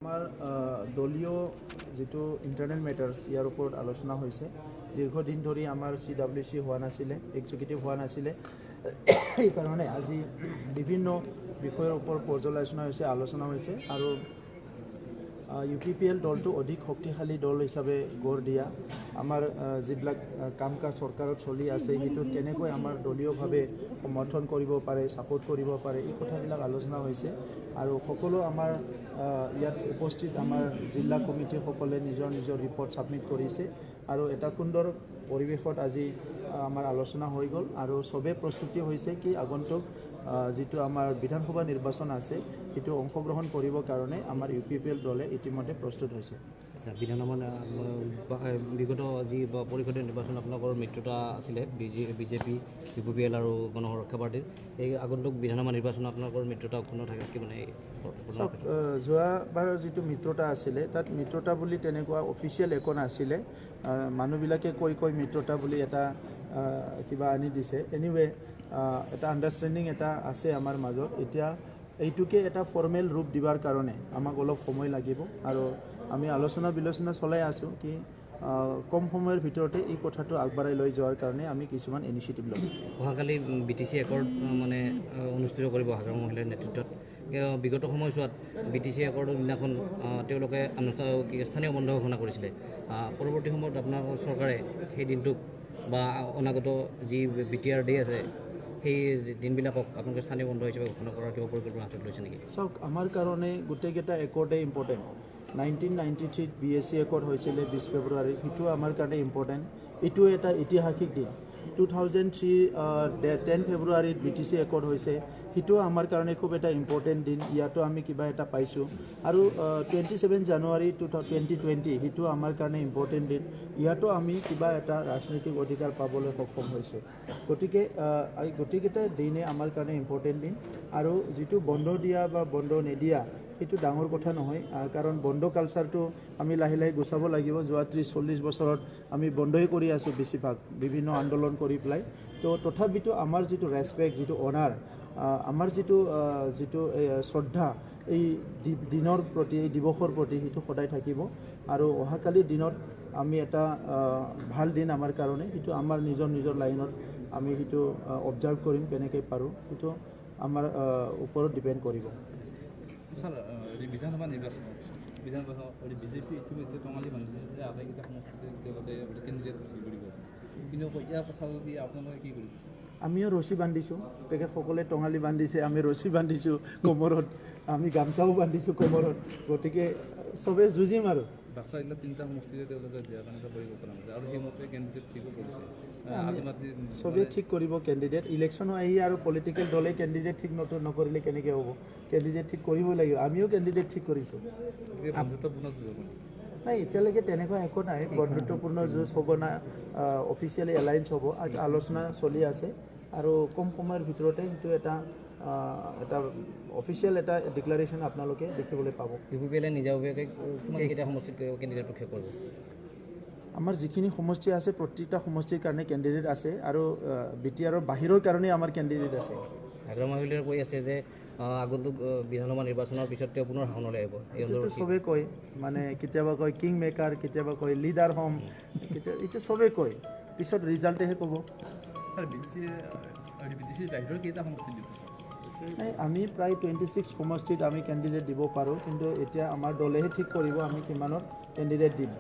আমাৰ দলীয় যেটো ইন্টাৰনেল মেটাৰ্স ইয়াৰ ওপৰত আলোচনা হৈছে। দীৰ্ঘদিন ধৰি আমাৰ CWC হোৱা নাছিলে, এক্সিকিউটিভ হোৱা নাছিলে। এই কাৰণে আজি বিভিন্ন বিষয়ৰ ওপৰত পৰ্যালোচনা হৈছে, আলোচনা হৈছে আৰু UPPL দলটো অধিক শক্তিশালী দল হিচাপে গঢ় দিয়া, আমাৰ যিবিলাক কাম কাজ চৰকাৰত চলি আছে সেইটো কেনেকৈ আমাৰ দলীয়ভাৱে সমৰ্থন কৰিব পাৰে, সাপোৰ্ট কৰিব পাৰে, এই কথাবিলাক আলোচনা হৈছে। আৰু সকলো আমাৰ ইয়াত উপস্থিত আমাৰ জিলা কমিটিসকলে নিজৰ নিজৰ ৰিপৰ্ট সাবমিট কৰিছে আৰু এটা সুন্দৰ পৰিৱেশত আজি আমাৰ আলোচনা হৈ গ'ল আৰু সবে প্ৰস্তুতি হৈছে কি আগন্তুক যেটো আমাৰ বিধানসভা নিৰ্বাচন আছে সেইটো অংশগ্ৰহণ কৰিবৰ কাৰণে আমাৰ UPPL দলে ইতিমধ্যে প্ৰস্তুত হৈছে। আচ্ছা, বিধানসভা বিগত যি পৰিষদীয় নিৰ্বাচন আপোনালোকৰ মিত্ৰতা আছিলে বিজেপি, UPPL আৰু গণসুৰক্ষা পাৰ্টিৰ, এই আগন্তুক বিধানসভা নিৰ্বাচন আপোনালোকৰ মিত্ৰতা অক্ষুণ্ণ থাকে কি মানে যোৱাবাৰৰ যিটো মিত্ৰতা আছিলে তাত মিত্ৰতা বুলি তেনেকুৱা অফিচিয়েল একো নাছিলে। মানুহবিলাকে কৈ মিত্ৰতা বুলি এটা কিবা আনি দিছে। এনিৱে এটা আণ্ডাৰষ্টেণ্ডিং এটা আছে আমাৰ মাজত। এতিয়া এইটোকে এটা ফৰ্মেল ৰূপ দিবাৰ কাৰণে আমাক অলপ সময় লাগিব আৰু আমি আলোচনা বিলোচনা চলাই আছোঁ কি কম সময়ৰ ভিতৰতে এই কথাটো আগবঢ়াই লৈ যোৱাৰ কাৰণে আমি কিছুমান ইনিচিয়েটিভ ল'ম। অহাকালি BTC একৰ্ড মানে অনুষ্ঠিত কৰিব হাগ্ৰাম মহিলাৰ নেতৃত্বত। বিগত সময়ছোৱাত BTC একৰ্ডৰ দিনাখন তেওঁলোকে স্থানীয় বন্ধ ঘোষণা কৰিছিলে। পৰৱৰ্তী সময়ত আপোনাৰ চৰকাৰে সেই দিনটোক বা অনাগত যি BTR ডে আছে সেই দিনবিলাকক আপোনালোকে স্থানীয় বন্ধ হিচাপে ঘোষণা কৰাৰ কিবা পৰিকল্পনা হাতত লৈছে নেকি? চাওক, আমাৰ কাৰণে গোটেইকেইটা একৰ্ডেই ইম্পৰ্টেণ্ট। 1993 BSc একৰ্ড হৈছিলে 20 ফেব্ৰুৱাৰী, সেইটো আমাৰ কাৰণে ইম্পৰ্টেণ্ট। এইটো এটা ঐতিহাসিক দিন। 2003 10 ফেব্ৰুৱাৰীত BTC একৰ্ড হৈছে, সেইটো আমাৰ কাৰণে খুব এটা ইম্পৰ্টেণ্ট দিন। ইয়াতো আমি কিবা এটা পাইছোঁ আৰু 27 জানুৱাৰী 2020 সেইটো আমাৰ কাৰণে ইম্পৰ্টেণ্ট দিন। ইয়াতো আমি কিবা এটা ৰাজনৈতিক অধিকাৰ পাবলৈ সক্ষম হৈছোঁ। গতিকে এই গোটেইকেইটা দিনে আমাৰ কাৰণে ইম্পৰ্টেণ্ট দিন আৰু যিটো বন্ধ দিয়া বা বন্ধ নিদিয়া সেইটো ডাঙৰ কথা নহয়, কাৰণ বন্ধ কালচাৰটো আমি লাহে লাহে গুচাব লাগিব। যোৱা 30-40 বছৰত আমি বন্ধই কৰি আছোঁ বেছিভাগ, বিভিন্ন আন্দোলন কৰি পেলাই। তো তথাপিতো আমাৰ যিটো ৰেচপেক্ট, যিটো অনাৰ, আমাৰ যিটো শ্ৰদ্ধা এই দিনৰ প্ৰতি, এই দিৱসৰ প্ৰতি সেইটো সদায় থাকিব। আৰু অহাকালিৰ দিনত আমি এটা ভাল দিন আমাৰ কাৰণে, সেইটো আমাৰ নিজৰ লাইনত আমি সেইটো অবজাৰ্ভ কৰিম কেনেকৈ পাৰোঁ, সেইটো আমাৰ ওপৰত ডিপেণ্ড কৰিব। স্যাৰ, বিধানসভা নিৰ্বাচন বিজেপি ইতিমধ্যে টঙালি মানিছে যে আটাইকেইটা সমষ্টিতে কেন্দ্ৰীয় কৰিব, কিন্তু ইয়াৰ কথা কি আপোনালোকে কি কৰিব? আমিও ৰছী বান্ধিছোঁ, তেখেতসকলে টঙালি বান্ধিছে, আমি ৰছী বান্ধিছোঁ কোমৰত, আমি গামচাও বান্ধিছোঁ কোমৰত। গতিকে চবেই যুঁজিম আৰু বাক্সা এইবিলাক তিনিটা সমষ্টিতে তেওঁলোকে দিয়াৰ কাৰণে এটা পৰিকল্পনা কৰিছে আৰু সেইমতে কেণ্ডিডেট ঠিকো কৰিছে। চবেই ঠিক কৰিব কেণ্ডিডেট। ইলেকশ্যনো আহি আৰু পলিটিকেল দলে কেণ্ডিডেট ঠিক নকৰিলে কেনেকৈ হ'ব? কেণ্ডিডেট ঠিক কৰিবই লাগিব। আমিও কেণ্ডিডেট ঠিক কৰিছোঁ। বন্ধুত্বপূৰ্ণ যুঁজ নাই, এতিয়ালৈকে তেনেকুৱা একো নাই। বন্ধুত্বপূৰ্ণ যুঁজ হ'ব না অফিচিয়েলি এলায়েন্স হ'ব, আলোচনা চলি আছে আৰু কম সময়ৰ ভিতৰতে সেইটো এটা অফিচিয়েল এটা ডিক্লাৰেশ্যন আপোনালোকে দেখিবলৈ পাব। UPPL নিজাববীয়াকৈ কিমানকেইটা সমষ্টিত কেণ্ডিডেট প্ৰক্ষেপ কৰিব? আমাৰ যিখিনি সমষ্টি আছে প্ৰত্যেকটা সমষ্টিৰ কাৰণে কেণ্ডিডেট আছে আৰু BTRৰ বাহিৰৰ কাৰণে আমাৰ কেণ্ডিডেট আছে। হাগ্ৰাম মহিলাৰ কৈ আছে যে আগন্তুক বিধানসভা নিৰ্বাচনৰ পিছত তেওঁ পুনৰ শাসনলৈ আহিব। এইটো চবেই কয়, মানে কেতিয়াবা কয় কিং মেকাৰ, কেতিয়াবা কয় লিডাৰ হ'ম, এইটো চবেই কয়, পিছত ৰিজাল্টেহে ক'ব। বাহিৰৰ কেইটা সমষ্টি দিব? আমি প্ৰায় 26 সমষ্টিত আমি কেণ্ডিডেট দিব পাৰোঁ, কিন্তু এতিয়া আমাৰ দলেহে ঠিক কৰিব আমি কিমানত কেণ্ডিডেট দিম।